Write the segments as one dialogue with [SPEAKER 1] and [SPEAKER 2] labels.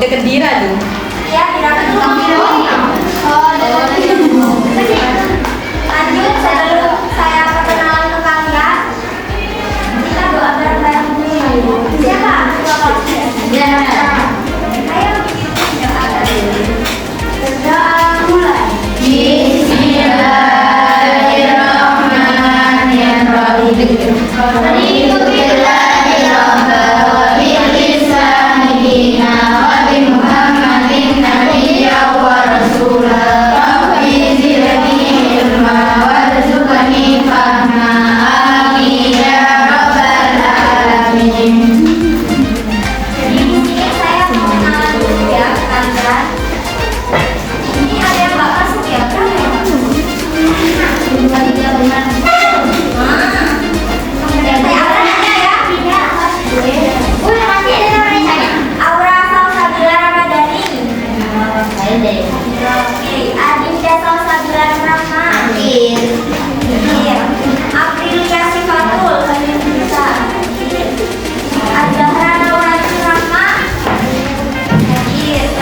[SPEAKER 1] Deket Dira tuh.
[SPEAKER 2] Ya, Dira itu lanjut sebelum saya perkenalan ke kalian, kita doa bareng-bareng dulu. Siapa? Ya. Ayo berdoa mulai. Jadi di sini saya mau kenalan dulu ya ke kalian. Ini ada yang nggak masuk ya? Aura Salsabila Ramadhani. Adinda Salsabila Rahma. Aprilia Sifatul. Azahra Nauratul Rahma.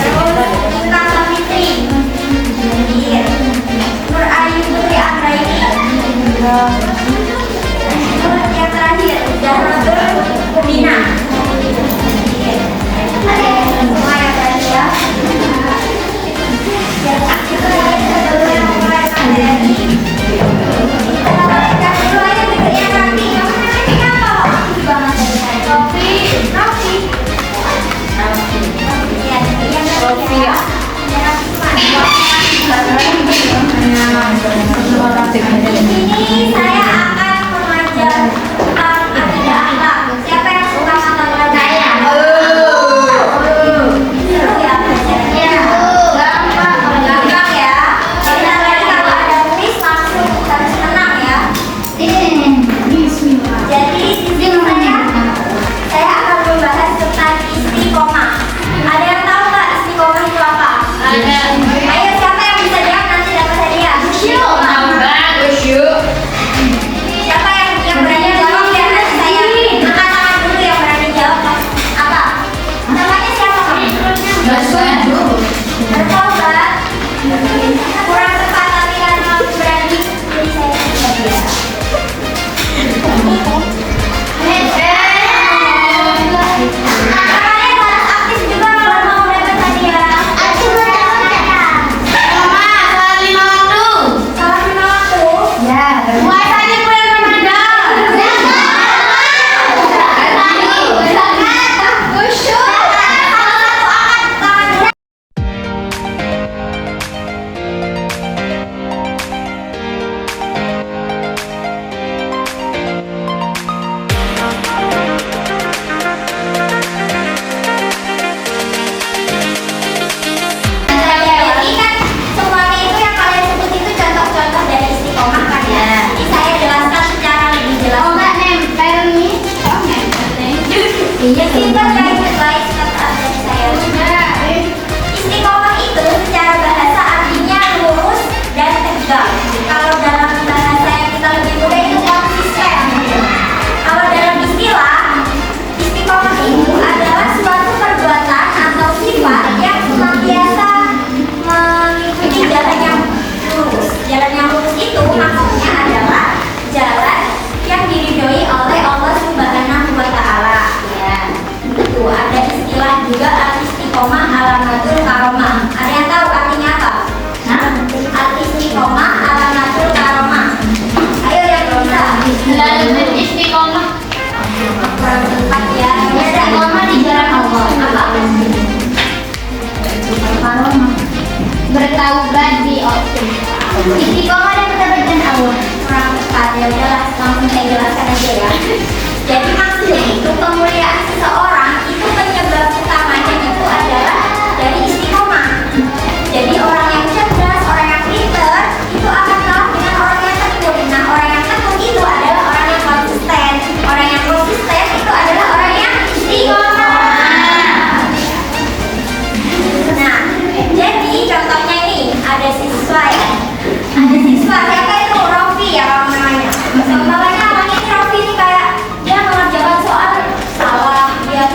[SPEAKER 2] Terus Ika Savitri. Nur Ayu Putri Anggraini. Yang terakhir Zahratul Dina. Semua ya tadi ya. Kita mulai materi. Kita bacakan dulu aja berikutnya nanti. Kamu namanya apa? Rofi. Ini saya akan mengajar tentang akidah akhlak. Siapa yang suka sama pelajaran? Seru ya belajarnya? Gampang ya. Kita lagi kalau ada kuis langsung harus menang ya. Jadi di sini saya akan membahas tentang istiqomah. Ada yang tahu nggak istiqomah itu apa?
[SPEAKER 1] Ada.
[SPEAKER 2] Ayo siapa yang bisa jawab nanti dapat hadiah? Siapa yang berani jawab ya? Nanti saya angkat tangan dulu yang berani jawab. Apa? Namanya siapa kamu? Bertobat. Kurang tepat tapi karena aku berani jadi saya tidak bisa. Kalian harus aktif juga kalau mau dapat hadiah. Salah lima waktu. Jadi kan semuanya itu yang kalian sebut itu contoh-contoh dari istiqomah kan ya. Ini saya jelaskan secara lebih jelas. Iya sih kan baik kata dari saya. Istiqomah itu secara bahasa artinya lurus dan tegak. Kalau dalam bahasa yang kita lebih mudah itu konsisten. Kalau dalam istilah, istiqomah itu adalah suatu perbuatan atau sifat yang senantiasa mengikuti jalan yang lurus. Jalan yang lurus itu maksudnya adalah jalan yang diridhoi oleh Allah Subhanahu wa Ta'ala. Ya, itu ada istilah juga al-istiqomah alamatul karomah. Ada yang tahu artinya apa? Al-istiqomah alamatul karomah. Ayo yang bisa. Kurang tepat ya. Istiqomah di jalan Allah. Apa?
[SPEAKER 3] Bertaubat di
[SPEAKER 2] Istiqomah dan bertaubat dan Allah. Kurang tepat ya. Udahlah, langsung saya jelaskan aja ya. Jadi maksudnya itu pemuliaan seseorang itu penyebab utamanya itu adalah dari istiqomah. Jadi orang yang cerdas, orang yang pintar itu akan kalah dengan orang yang tekun. Nah, orang yang tekun itu adalah orang yang konsisten. Orang yang konsisten itu adalah orang yang istiqomah. Nah, jadi contohnya ini ada siswa ya. Ada siswa siapa itu? Rofi ya kalau namanya. Contohnya orang ini Rofi ini kayak dia mengerjakan soal salah, dia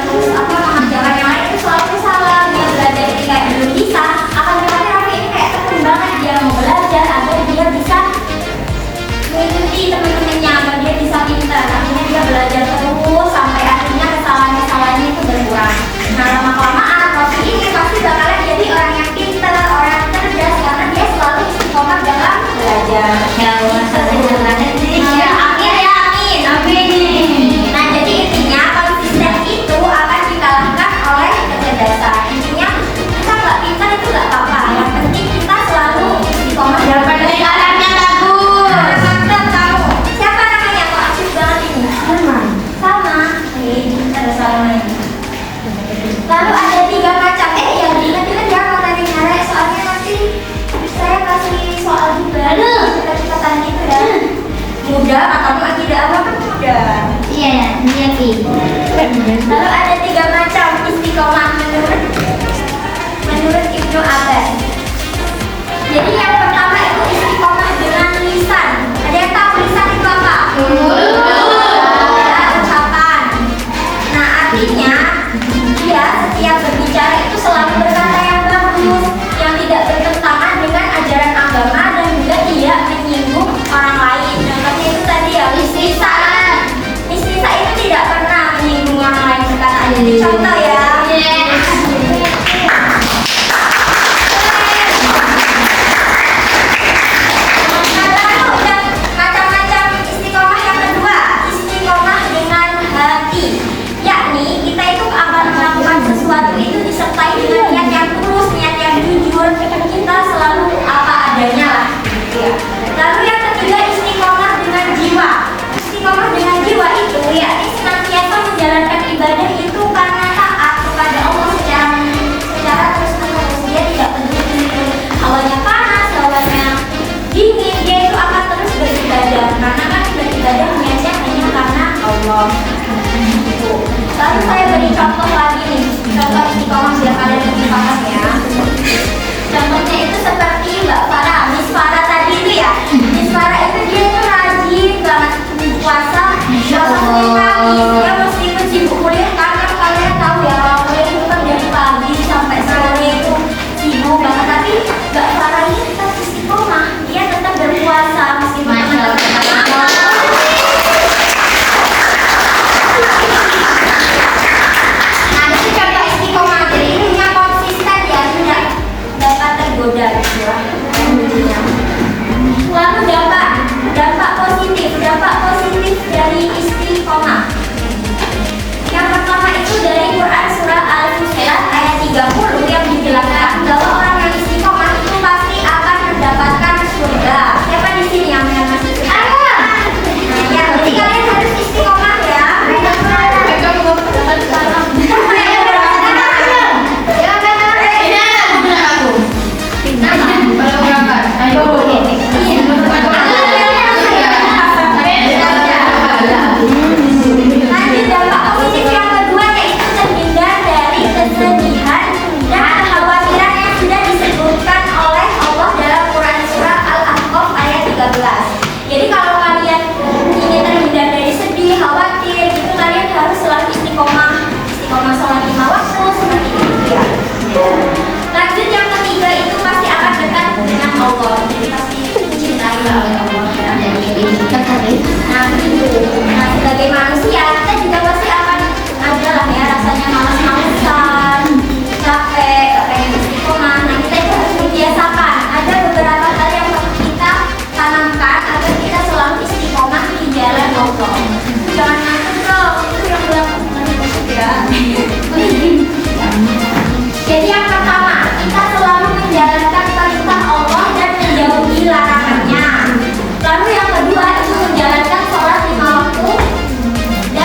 [SPEAKER 2] muda, katamu akidah apa kan muda.
[SPEAKER 1] Iya, iya Ki.
[SPEAKER 2] Lalu ada 3 macam istiqomah menurut Ibnu Abbas. Jadi yang pertama itu istiqomah dengan lisan. Ada yang tahu lisan itu apa? Ucapan. Nah, artinya dia setiap berbicara itu selalu berkata yang bagus, yang tidak bertentangan dengan ajaran agama dan juga tidak menyinggung orang lain. Contohnya itu tadi ya, lisan. Nisa itu tidak pernah menyinggung orang lain perkataannya. Jadi contoh ya. Macam-macam istiqomah yang kedua, istiqomah dengan hati. Yakni kita itu akan melakukan sesuatu itu disertai dengan niat yang tulus, niat yang jujur. Kita selalu apa adanya lah. Lalu yang ketiga istiqomah dengan jiwa. Istiqomah dengan jiwa itu yakni senantiasa menjalankan ibadah itu karena taat kepada Allah secara terus-menerus. Dia tidak peduli hawanya panas, hawanya dingin, dia itu akan terus beribadah karena kan beribadah niatnya hanya karena Allah. Lalu saya beri contoh lagi nih, contoh istiqomah biar kalian lebih paham ya. Contohnya itu seperti Mbak Farah, Miss Farah tadi itu ya. Miss Farah itu dia itu rajin banget puasa Senin Kamis. Dia meskipun sibuk kuliah karena kalian tahu ya, kuliah itu kan dari pagi sampai sore itu sibuk banget. Tapi Mbak Farah ini tetap istiqomah, dia tetap berpuasa meskipun teman-teman. Nah, itu contoh istiqomah. Jadi hidupnya konsisten ya, tidak dapat tergoda gitu ya. Lalu dampak positif dari istiqomah. Yang pertama itu dari Quran surah Al-Fussilat ayat 30 yang dijelaskan bahwa orang yang istiqomah itu pasti akan mendapatkan surga. Siapa di sini yang masuk surga? Nah, ya, jadi kalian harus istiqomah ya. Lanjut, dampak positif yang kedua yaitu terhindar dari kesedihan dan kekhawatiran yang sudah disebutkan oleh Allah dalam Quran surah Al-Ahqaf ayat 13. Jadi kalau kalian ingin terhindar dari sedih, khawatir, itu kalian harus selalu istiqomah sholat 5 waktu seperti itu ya. Lanjut, yang ketiga itu pasti akan dekat dengan Allah. Jadi pasti dicintai oleh Allah. Nah, begitu. Nah, sebagai manusia kita juga pasti akan ada lah ya rasanya malas-malesan, capek, gak pengen istiqomah. Nah, kita itu harus membiasakan. Ada beberapa hal yang perlu kita tanamkan agar kita selalu istiqomah di jalan Allah. Jangan ngantuk dong, itu yang bilang ya. Jadi yang pertama, kita selalu menjalankan perintah Allah dan menjauhi larangannya. Lalu yang kedua itu menjalankan sholat 5 waktu dan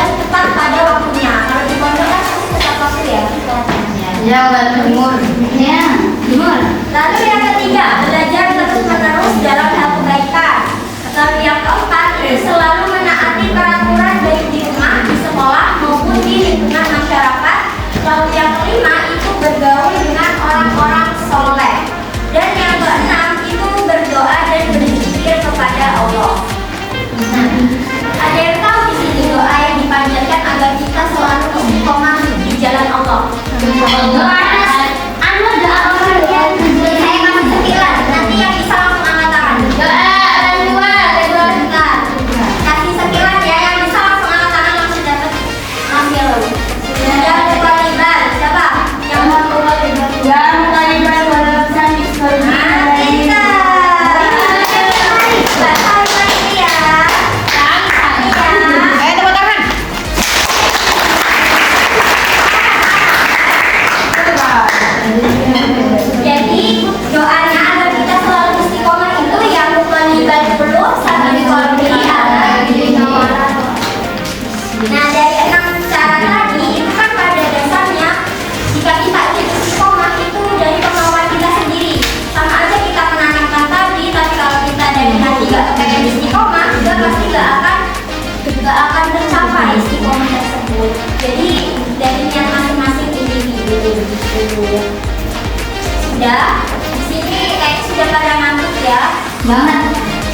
[SPEAKER 1] banget.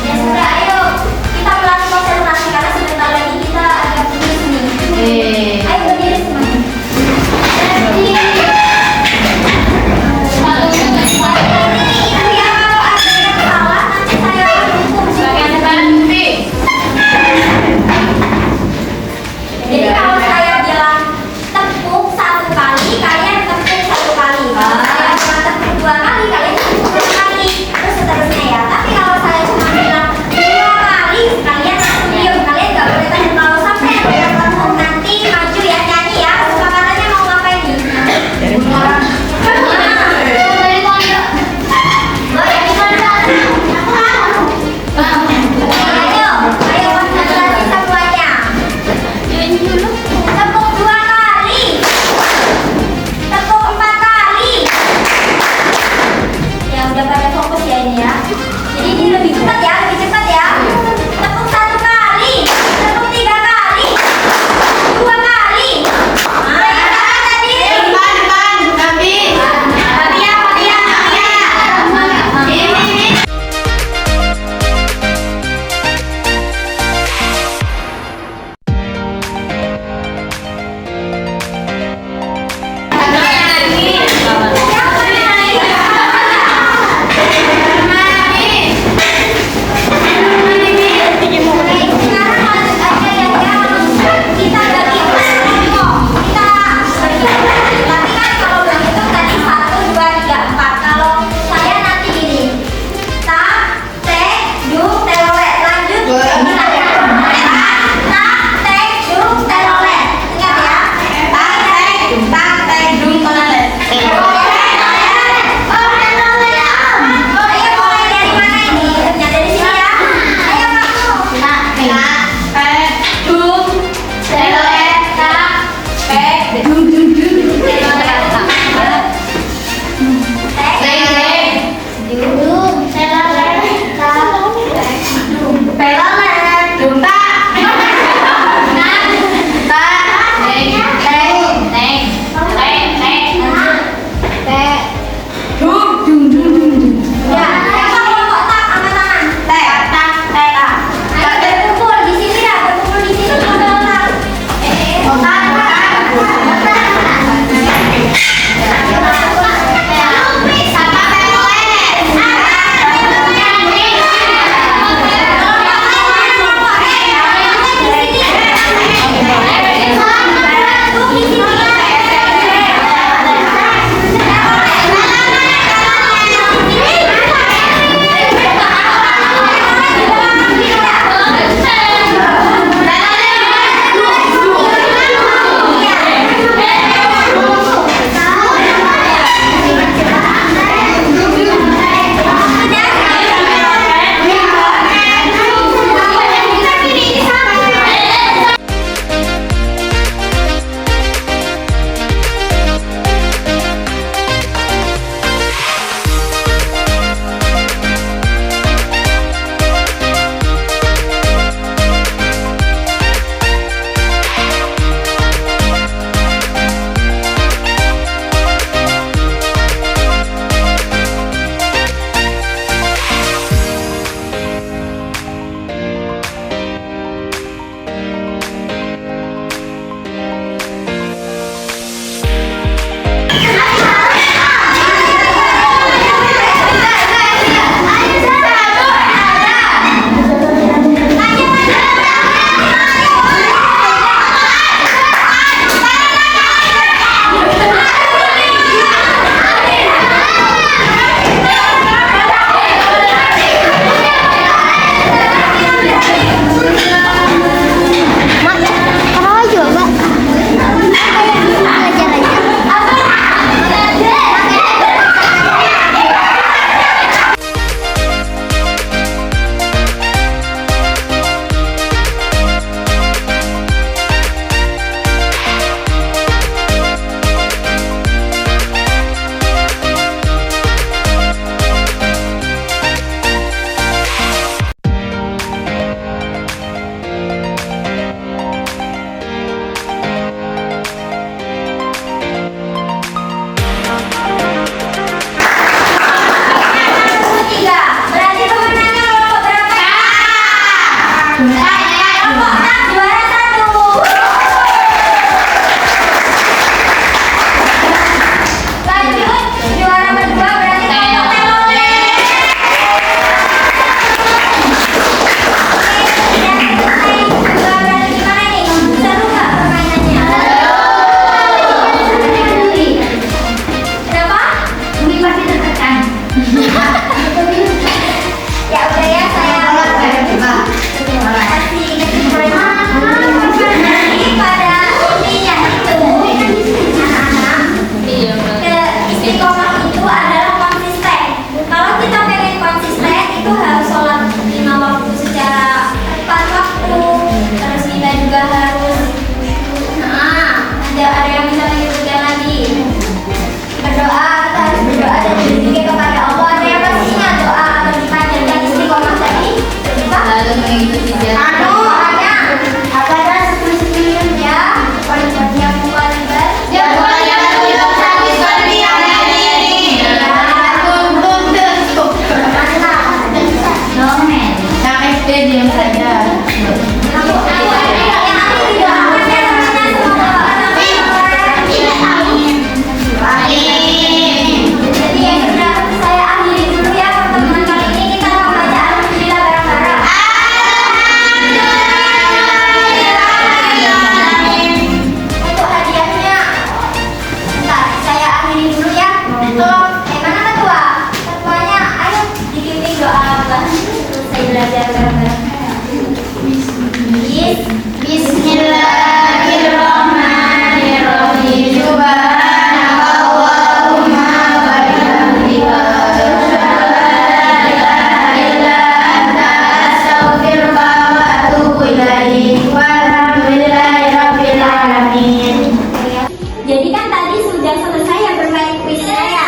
[SPEAKER 2] Ya sudah, ayo kita melatih konsentrasi karena sebentar lagi kita ada kuis nih. Ayo berdiri semuanya. Berdiri. Ya, kalau ada yang salah nanti saya akan hukum.
[SPEAKER 1] Bagian depan, Bi.
[SPEAKER 2] Jadi kalau saya bilang tepuk 1 kali, kalian tepuk 1 kali. Kalau saya cuma tepuk 2 kali, kalian tepuk 2 kali. Terus seterusnya ya. Tapi kalau saya cuma bilang 2 kali, kalian langsung diam. Kalian nggak boleh tanya. Kalau sampai ada yang tepuk nanti maju ya, nyanyi ya. Kesepakatannya mau ngapain nih? Ayo konsentrasi semuanya. Tepuk 2 kali. Tepuk 4 kali. Ya udah pada fokus ya ini ya. Jadi ini lebih cepat ya, lebih cepat ya. Tepuk 1 kali. Tepuk 3 kali. 2 kali. Nah, tadi. Siapa nih?
[SPEAKER 3] Diam saja.
[SPEAKER 2] Aku juga akan ya teman-teman semoga jadi ya sudah saya akhiri dulu ya pertemuan kali ini kita akan baca alhamdulillah bareng-bareng. Untuk hadiahnya, bentar saya akhiri dulu ya. Tolong, mana ketua? Ketuanya, ayo dipimpin doa buat saya belajar bareng-bareng.
[SPEAKER 3] Bismillahirrahmanirrahim. Subhanakallahumma wa bihamdika asyhadu an la ilaha illa anta astaghfiruka wa atubu ilaik. Walhamdulillahirabbil alamin.
[SPEAKER 2] Jadi kan tadi sudah selesai ya bermain kuis saya.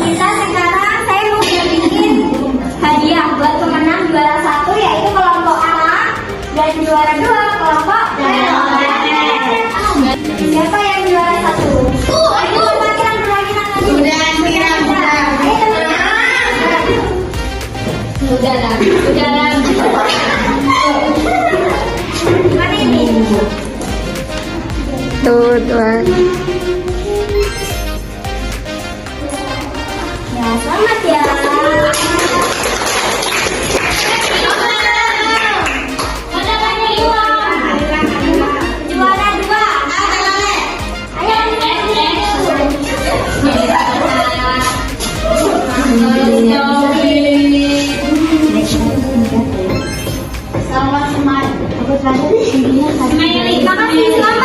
[SPEAKER 2] Kita sekarang saya mau bikin hadiah buat pemenang juara 1 yaitu kelompok A dan juara 2 kelompok B. Siapa yang juara 1? Ayo berlakiran lagi.
[SPEAKER 3] Udah,
[SPEAKER 2] Ayo teman-teman.
[SPEAKER 3] Udah lah.
[SPEAKER 2] Mana ini?
[SPEAKER 3] Tuh, Tuhan.
[SPEAKER 2] Ya, selamat ya. Juara 2. Ayo. Selamat semangat. Makasih, selamat.